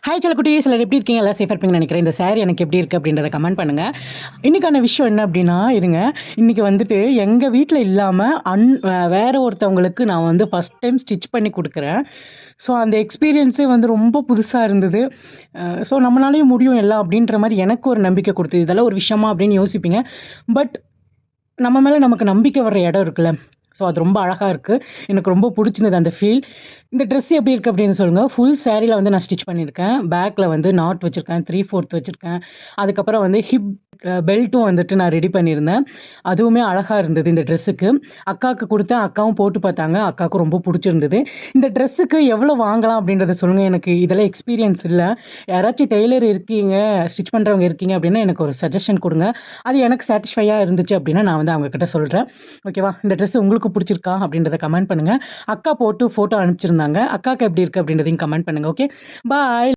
Hi செல்லக்குட்டீஸ், எல்லாரும் எப்படி இருக்கீங்க? எல்லாம் சேஃபாக இருப்பீங்கன்னு நினைக்கிறேன். இந்த சாரி எனக்கு எப்படி இருக்குது அப்படின்றத கமெண்ட் பண்ணுங்கள். இன்றைக்கான விஷயம் என்ன அப்படின்னா, இருங்க, இன்றைக்கி வந்துட்டு எங்கள் வீட்டில் இல்லாமல் வேறு ஒருத்தவங்களுக்கு நான் வந்து ஃபஸ்ட் டைம் ஸ்டிச் பண்ணி கொடுக்குறேன். ஸோ அந்த எக்ஸ்பீரியன்ஸே வந்து ரொம்ப புதுசாக இருந்தது. ஸோ நம்மளாலேயும் முடியும் எல்லாம் அப்படின்ற மாதிரி எனக்கு ஒரு நம்பிக்கை கொடுத்தது. இதெல்லாம் ஒரு விஷயமா அப்படின்னு யோசிப்பீங்க. பட் நம்ம மேலே நமக்கு நம்பிக்கை வர்ற இடம் இருக்குல்ல, ஸோ அது ரொம்ப அழகாக இருக்குது. எனக்கு ரொம்ப பிடிச்சிருந்தது அந்த ஃபீல். இந்த ட்ரெஸ் எப்படி இருக்குது அப்படின்னு சொல்லுங்கள். ஃபுல் சாரியில் வந்து நான் ஸ்டிச் பண்ணியிருக்கேன். பேக்கில் வந்து நாட் வச்சுருக்கேன், 3/4 வச்சுருக்கேன். அதுக்கப்புறம் வந்து ஹிப் பெல்ட்டும் வந்துட்டு நான் ரெடி பண்ணியிருந்தேன். அதுவுமே அழகாக இருந்தது இந்த ட்ரெஸ்ஸுக்கு. அக்காவுக்கு கொடுத்தேன், அக்காவும் போட்டு பார்த்தாங்க, அக்காவுக்கும் ரொம்ப பிடிச்சிருந்தது. இந்த ட்ரெஸ்ஸுக்கு எவ்வளோ வாங்கலாம் அப்படின்றத சொல்லுங்கள். எனக்கு இதெல்லாம் எக்ஸ்பீரியன்ஸ் இல்லை. யாராச்சும் டெய்லர் இருக்கீங்க, ஸ்டிச் பண்ணுறவங்க இருக்கீங்க அப்படின்னா எனக்கு ஒரு சஜஷன் கொடுங்க. அது எனக்கு சாட்டிஸ்ஃபையாக இருந்துச்சு அப்படின்னா நான் வந்து அவங்கக்கிட்ட சொல்கிறேன். ஓகேவா? இந்த ட்ரெஸ் உங்களுக்கு பிடிச்சிருக்கா அப்படின்றத கமெண்ட் பண்ணுங்கள். அக்கா போட்டு ஃபோட்டோ அனுப்பிச்சிருந்தாங்க. அக்காவுக்கு எப்படி இருக்குது அப்படின்றதையும் கமெண்ட் பண்ணுங்கள். ஓகே, பாய்.